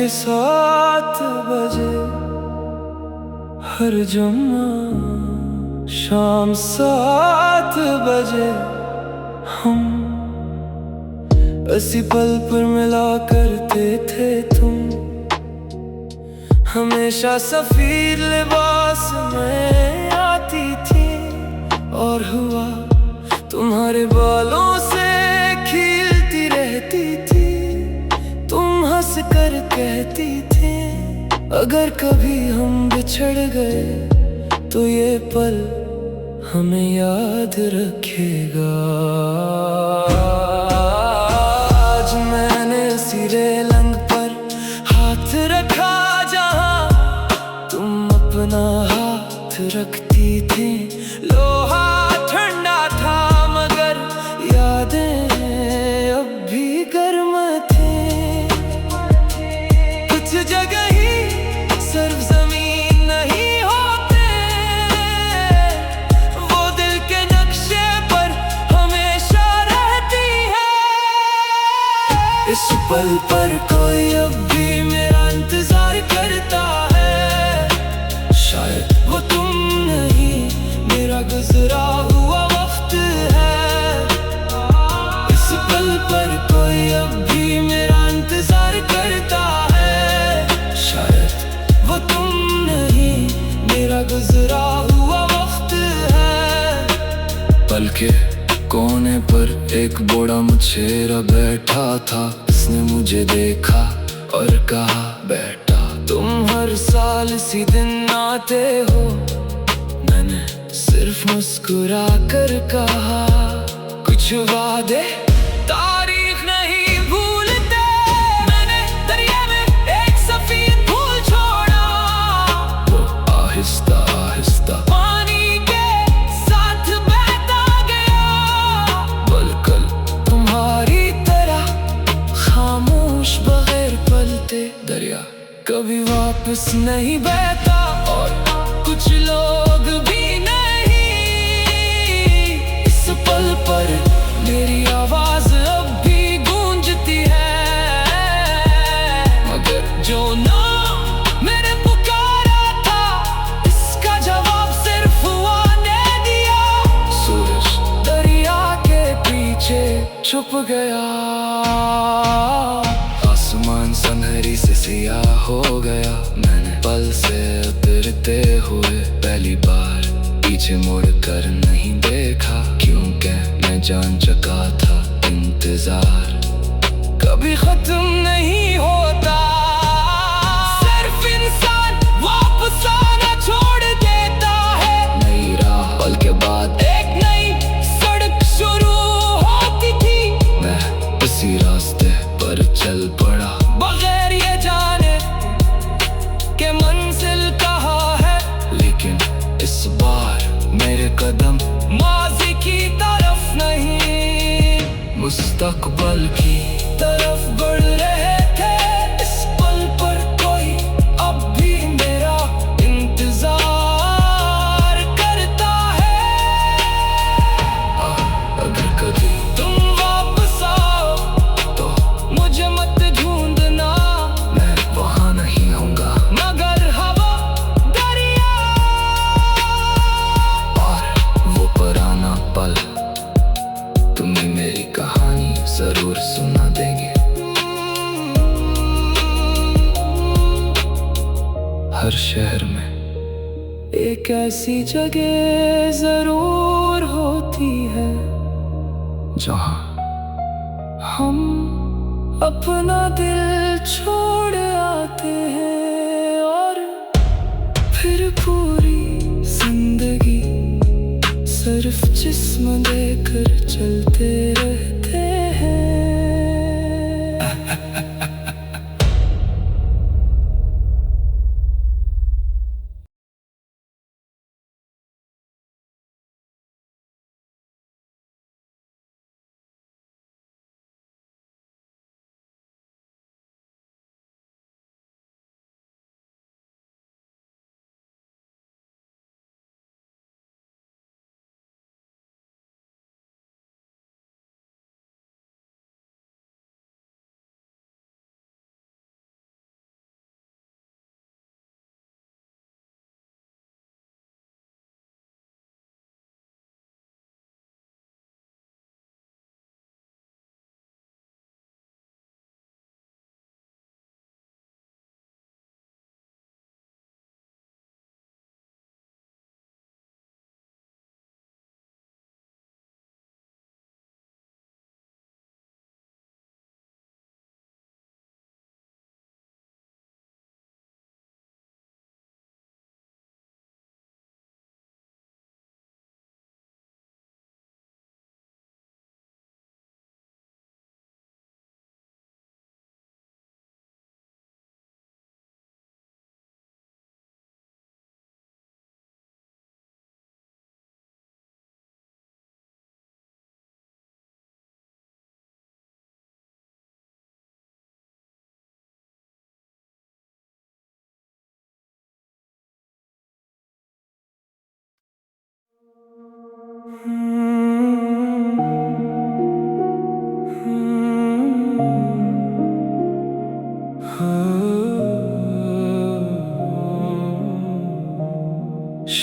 के 7 बजे हर जुम्मा शाम 7 बजे हम इसी पल पर मिला करते थे तुम। हमेशा सफेद लिबास में आती थी और हुआ तुम्हारे बालों से खिलती रहती थी। तुम हंस कर कहती थी अगर कभी हम बिछड़ गए तो ये पल हमें याद रखेगा। आज मैंने उसी रेलिंग पर हाथ रखा जहां तुम अपना हाथ रखती थी। लोहा ठंडा था मगर यादें अब भी गर्म थी। कुछ जगह ही सिर्फ जमीन नहीं होते, वो दिल के नक्शे पर हमेशा रहती है। इस पल पर कोई अब भी मेरा इंतजार करता है। शायद वो तुम नहीं, मेरा गुजरा हुआ वक्त है। इस पल पर कोई अब भी मेरा इंतजार करता है। शायद वो तुम नहीं, मेरा गुजरा हुआ वक्त है। पल के कोने पर एक बूढ़ा मुछेरा बैठा था। उसने मुझे देखा और कहा बेटा तुम हर साल इसी दिन आते हो। मैंने सिर्फ मुस्कुरा कर कहा कुछ वादे तारीख नहीं भूलते। मैंने दरिया में एक सफेद फूल छोड़ा, वो आहिस्ता आहिस्ता पानी के साथ बहता गया। बलकल तुम्हारी तरह खामोश बगैर पलते दरिया कभी वापस नहीं बहता और कुछ लोग भी नहीं। इस पल पर मेरी आवाज अब भी गूंजती है, मगर जो नाम मैंने पुकारा था इसका जवाब सिर्फ हुआ ने दिया। सूरज दरिया के पीछे छुप गया। आसमान सुनहरी से सियाह हो गया। मैंने पल से उतरते हुए पहली बार पीछे मुड़ कर नहीं देखा, क्योंकि मैं जान चुका था इंतजार कभी खत्म नहीं होता। सिर्फ इंसान वापस आना छोड़ देता है। नई राह पल के बाद एक नई सड़क शुरू होती थी। मैं इसी रास्ते पर चल पड़ा बगैर ये जाने के मंजिल कहाँ है। लेकिन इस बार मेरे कदम माज़ी की तरफ नहीं, मुस्तकबल की तरफ बढ़ रहे थे। इस पल पर कोई अब भी मेरा इंतजार करता है। अगर कभी तुम वापस आओ तो मुझे मत ढूंढना, मैं वहाँ नहीं होऊंगा। मगर हवा दरिया और वो पुराना पल तुम्हें मेरी कहानी जरूर सुना देंगे। हर शहर में एक ऐसी जगह जरूर होती है जहाँ हम अपना दिल छोड़ आते हैं और फिर पूरी जिंदगी सिर्फ जिस्म देकर चलते रहते हैं।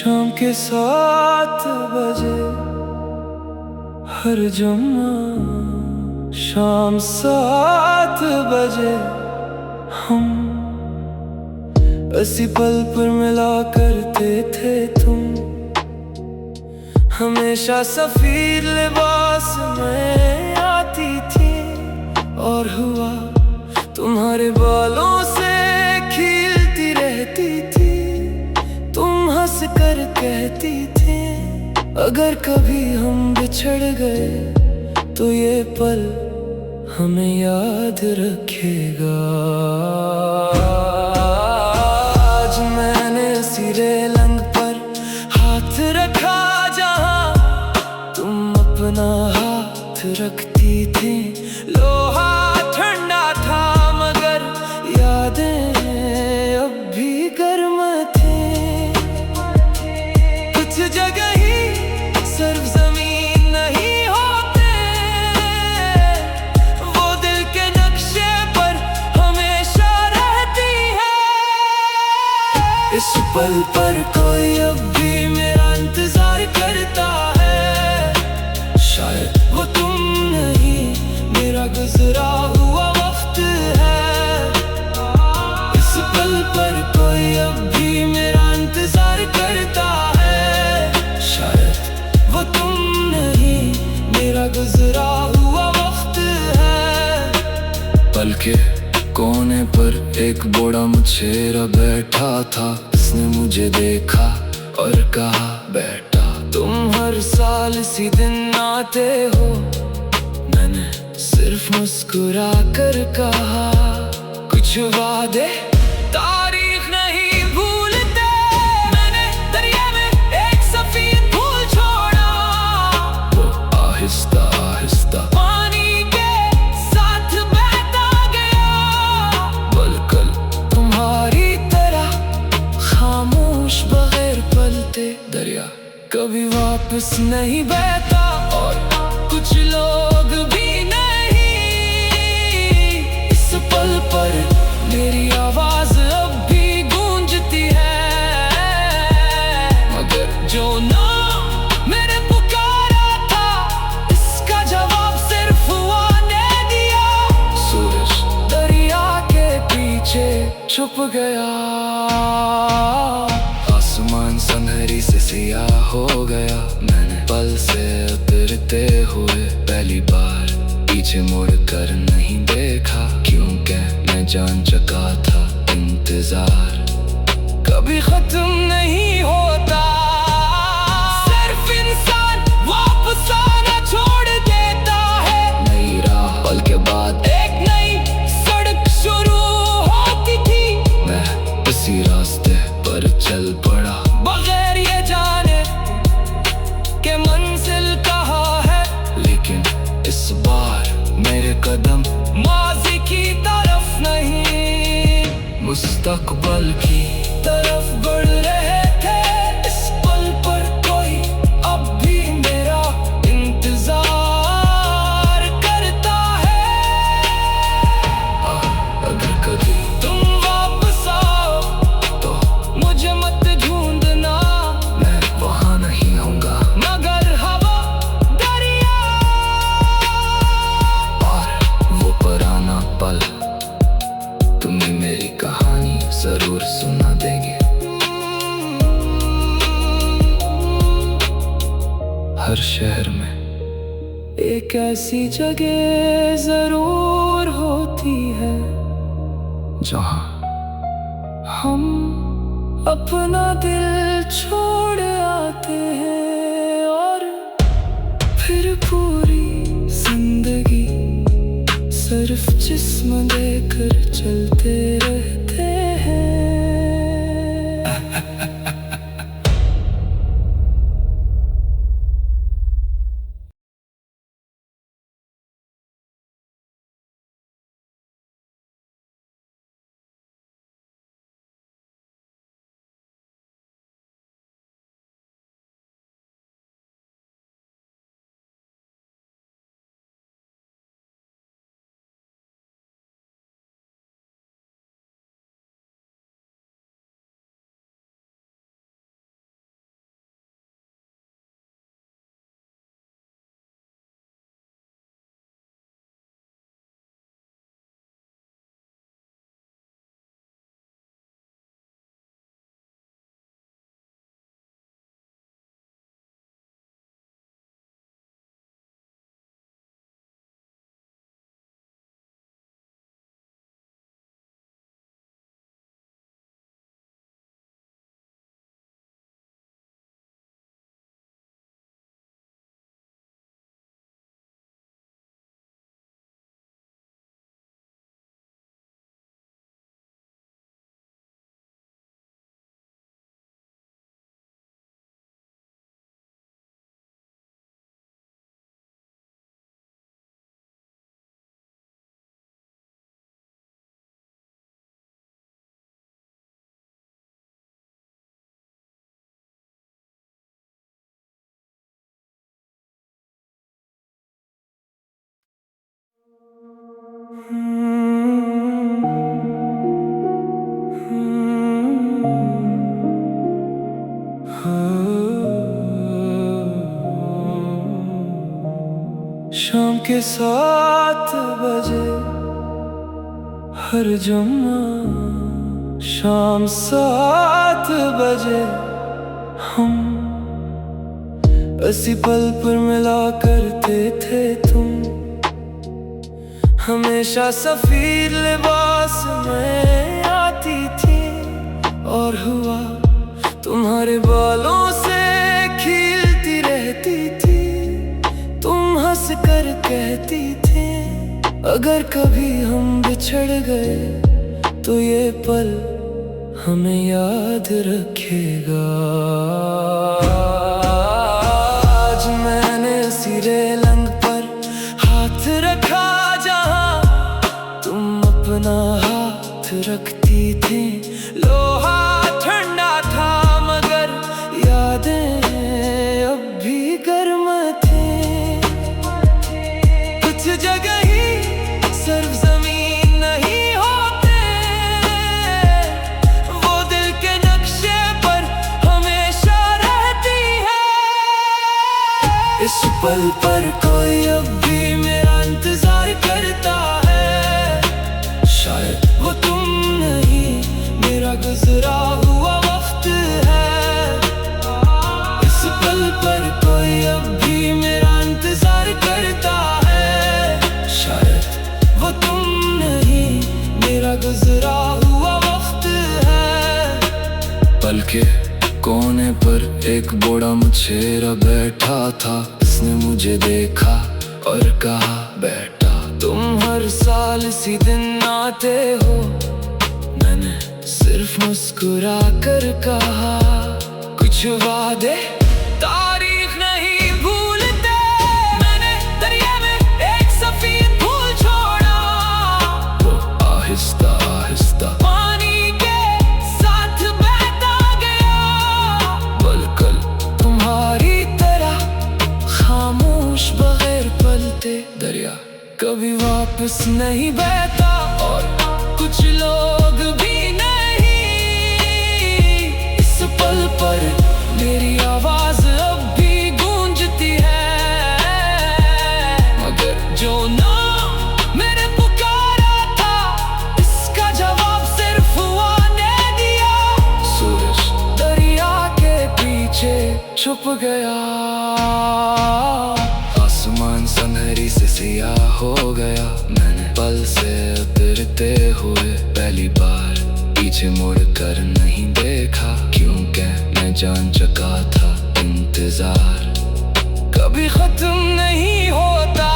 शाम के 7 बजे हर जुम्मा शाम 7 बजे हम इसी पल पर मिला करते थे तुम हमेशा सफेद लिबास में आती थी और हुआ तुम्हारे बालों से खिलती रहती थी तुम हंस कर कहती थी अगर कभी हम बिछड़ गए तो ये पल हमें याद रखेगा। आज मैंने इसी रेलिंग पर हाथ रखा जहाँ तुम अपना हाथ रखती थी लोहा ठंडा था मगर यादें अब भी गर्म थी कुछ जगह ही सिर्फ जमीन नहीं होते वो दिल के नक्शे पर हमेशा रहती है इस पल पर कोई अब भी मेरा इंतजार करता है शायद वो तुम नहीं मेरा गुजरा हुआ वक्त है इस पल पर कोई अब भी मेरा इंतजार करता है शायद वो तुम नहीं मेरा गुजरा हुआ वक्त है। पल के कोने पर एक बूढ़ा मुछेरा बैठा था उसने मुझे देखा और कहा बेटा तुम हर साल इसी दिन आते हो मैंने सिर्फ मुस्कुरा कर कहा कुछ वादे तारीख नहीं भूलते मैंने दरिया में एक सफेद फूल छोड़ा वो आहिस्ता आहिस्ता पानी के साथ बहता गया बलकल तुम्हारी तरह खामोश बगैर पलते दरिया कभी वापस नहीं बहता और कुछ लोग भी नहीं इस पल पर मेरी आवाज अब भी गूंजती है मगर जो नाम मैंने पुकारा था इसका जवाब सिर्फ हुआ ने दिया सूरज दरिया के पीछे छुप गया आसमान सुनहरी से सियाह हो गया मैंने पल से उतरते हुए पहली बार पीछे मुड़ कर नहीं देखा क्योंकि मैं जान चुका था इंतजार कभी खत्म नहीं होता सिर्फ इंसान वापस आना छोड़ देता है नई राह पल के बाद एक नई सड़क शुरू होती थी मैं इसी रास्ते पर चल पड़ा बगैर ये जाने के मंजिल कहाँ है लेकिन इस बार मेरे कदम माज़ी की तरफ नहीं मुस्तकबल की तरफ बढ़ रहे थे इस पल पर कोई अब भी मेरा इंतजार करता है अगर कभी तुम वापस आओ तो मुझे मत ढूंढना मैं वहाँ नहीं होऊंगा मगर हवा दरिया और वो पुराना पल तुम्हें मेरी कहानी जरूर सुना देंगे हर शहर में एक ऐसी जगह जरूर होती है जहाँ हम अपना दिल छोड़ आते हैं और फिर पूरी जिंदगी सिर्फ जिस्म देकर चलते रहते हैं। शाम के 7 बजे हर जुम्मा, शाम 7 बजे हम इसी पल पर मिला करते थे। तुम हमेशा सफेद लिबास में आती थी और हुआ तुम्हारे बालों से खिलती रहती थी। तुम हंस कर कहती थी अगर कभी हम बिछड़ गए तो ये पल हमें याद रखेगा। आज मैंने इसी रेलिंग पर हाथ रखा जहाँ तुम अपना हाथ रखती थी। लोहा ठंडा था मगर यादें अब भी गर्म थी। कुछ जगह ही सिर्फ जमीन नहीं होते, वो दिल के नक्शे पर हमेशा रहती है। इस पल पर कोई अब भी मेरा इंतजार करता है। शायद वो तुम नहीं, मेरा गुजरा हुआ वक्त है। इस पल पर कोई अब भी मेरा इंतजार करता है। शायद वो तुम नहीं, मेरा गुजरा हुआ वक्त है। पल के कोने पर एक बूढ़ा मुछेरा बैठा था। उसने मुझे देखा और कहा बेटा तुम हर साल इसी दिन आते हो। मैंने सिर्फ मुस्कुरा कर कहा कुछ वादे तारीख नहीं भूलते। मैंने दरिया में एक सफेद फूल छोड़ा, वो आहिस्ता आहिस्ता पानी के साथ बहता गया। बलकल तुम्हारी तरह खामोश बगैर पलते दरिया कभी वापस नहीं बहता और कुछ लोग भी नहीं। इस पल पर मेरी आवाज अब भी गूंजती है, मगर जो नाम मैंने पुकारा था इसका जवाब सिर्फ हुआ ने दिया। सूरज दरिया के पीछे छुप गया। आसमान सुनहरी से सियाह हो गया। मैंने पल से उतरते हुए पहली बार पीछे मुड़ कर नहीं देखा, क्योंकि मैं जान चुका था इंतजार कभी खत्म नहीं होता।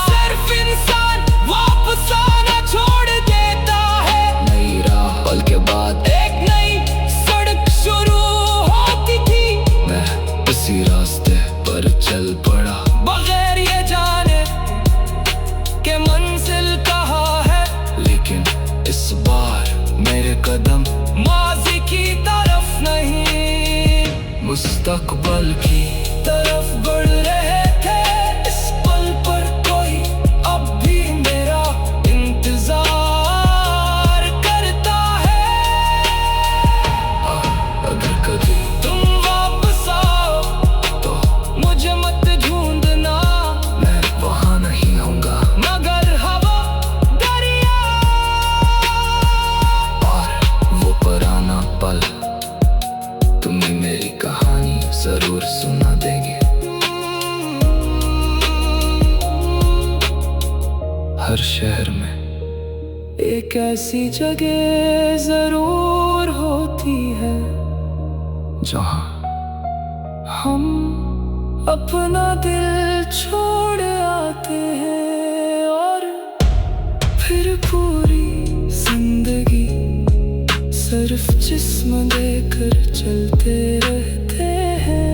सिर्फ इंसान वापस आना छोड़ देता है। नई राह पल के बाद एक नई सड़क शुरू होती थी। मैं इसी रास्ते पर चल पड़ा बगैर ये जाने के मंजिल कहाँ है। लेकिन इस बार मेरे कदम माज़ी की तरफ नहीं, मुस्तकबल की तरफ बढ़ रहे थे। इस पल पर कोई अब भी मेरा इंतजार करता है। अगर कभी तुम वापस आओ तो मुझे मत ढूंढना, मैं वहाँ नहीं होऊंगा। मगर हवा दरिया और वो पुराना पल तुम्हें मेरी कहानी जरूर सुना देंगे। हर शहर में एक ऐसी जगह जरूर होती है जहाँ हम अपना दिल छोड़ आते हैं और फिर पूरी जिंदगी सिर्फ जिस्म देकर चलते रहते हैं।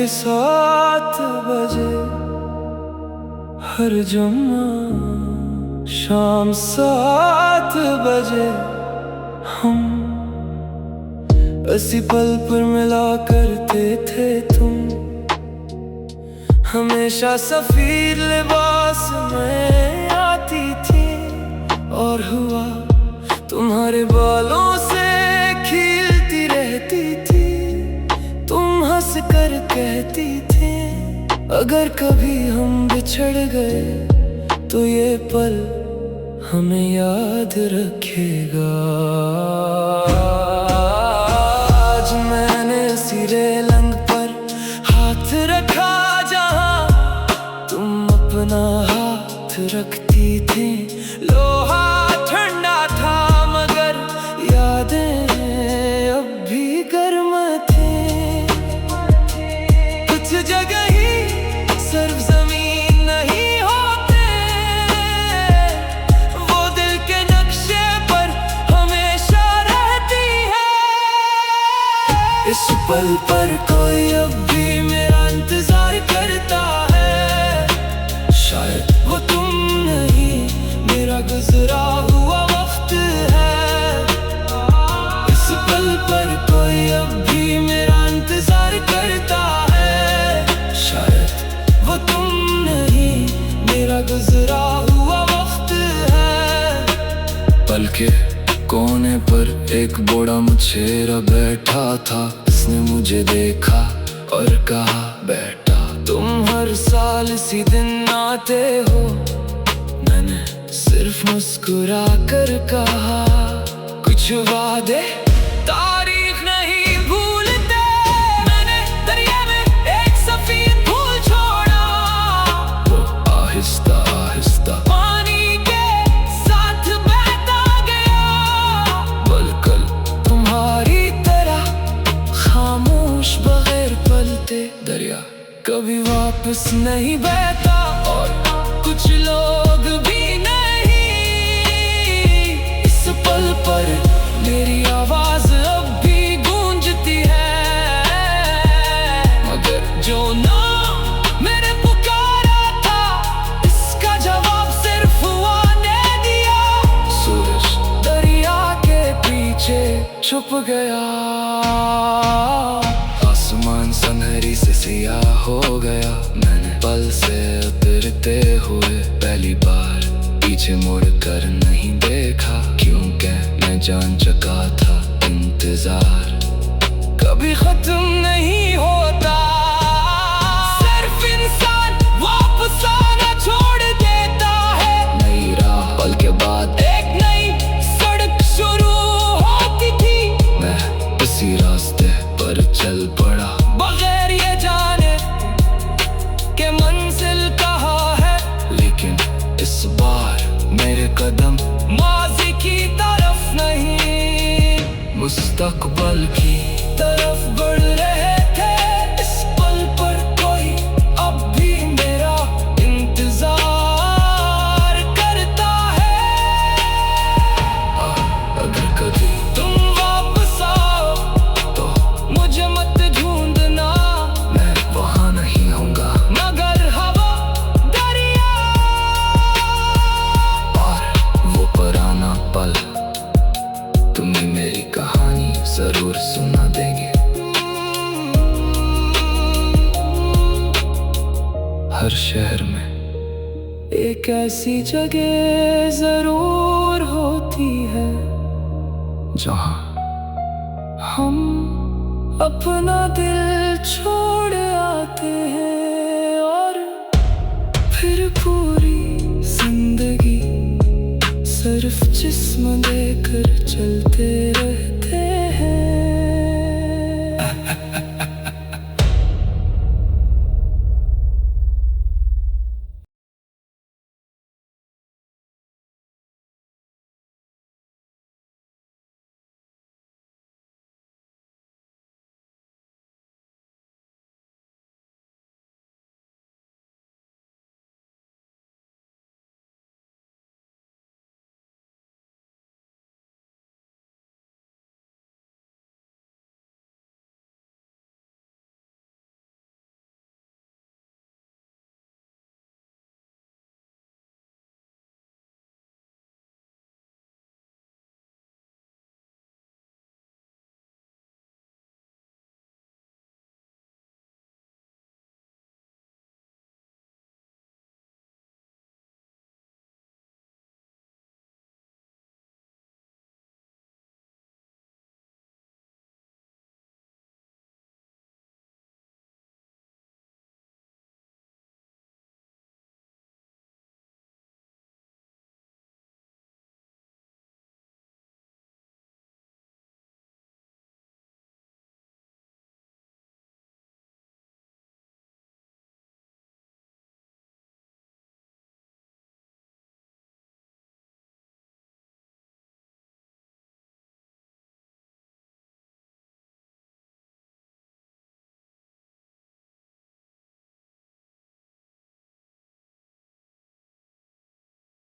के 7 बजे हर जुम्मा शाम 7 बजे हम इसी पल पर मिला करते थे तुम हमेशा सफेद लिबास में आती थी और हुआ तुम्हारे बालों से खिलती रहती थी तुम हंस कर कहती थी अगर कभी हम बिछड़ गए तो ये पल हमें याद रखेगा। आज मैंने सिरे लंग पर हाथ रखा जहां तुम अपना हाथ रखती थी लोहा ठंडा था मगर यादें अब भी गर्म थी कुछ जगह ही सिर्फ जमीन नहीं होते वो दिल के नक्शे पर हमेशा रहती है इस पल पर कोई अब भी मेरा इंतजार करता है शायद वो तुम नहीं मेरा गुजरा हुआ वक्त है इस पल पर कोई अब भी मेरा इंतजार करता है शायद वो तुम नहीं मेरा गुजरा हुआ वक्त है। पल के कोने पर एक बूढ़ा मुछेरा बैठा था उसने मुझे देखा और कहा बेटा तुम हर साल इसी दिन आते हो मैंने सिर्फ मुस्कुरा कर कहा कुछ वादे तारीख नहीं भूलते मैंने दरिया में एक सफेद फूल छोड़ा वो आहिस्ता आहिस्ता पानी के साथ बहता गया बल्कि तुम्हारी तरह खामोश बगैर पलते दरिया कभी वापस नहीं बहता और कुछ लोग भी नहीं इस पल पर मेरी आवाज अब भी गूंजती है मगर जो नाम मैंने पुकारा था इसका जवाब सिर्फ हुआ ने दिया सूरज दरिया के पीछे छुप गया आसमान सुनहरी से सियाह हो गया मैंने पल से उतरते हुए पहली बार पीछे मुड़ कर नहीं देखा क्योंकि मैं जान चुका था इंतजार कभी खत्म नहीं होता सिर्फ इंसान वापस आना छोड़ देता है नई राह पल के बाद एक नई सड़क शुरू होती थी मैं इसी रास्ते पर चल पड़ा बगैर ये जाने के मंजिल कहाँ है लेकिन इस बार मेरे कदम माज़ी की तरफ नहीं मुस्तकबल की तरफ बढ़ रहे थे इस पल पर कोई अब भी मेरा इंतजार करता है अगर कभी तुम वापस आओ तो मुझे मत ढूंढना मैं वहाँ नहीं होऊंगा मगर हवा दरिया और वो पुराना पल तुम्हें मेरी कहानी जरूर सुना देंगे हर शहर में एक ऐसी जगह जरूर होती है जहाँ हम अपना दिल छोड़ आते हैं और फिर पूरी जिंदगी सिर्फ जिस्म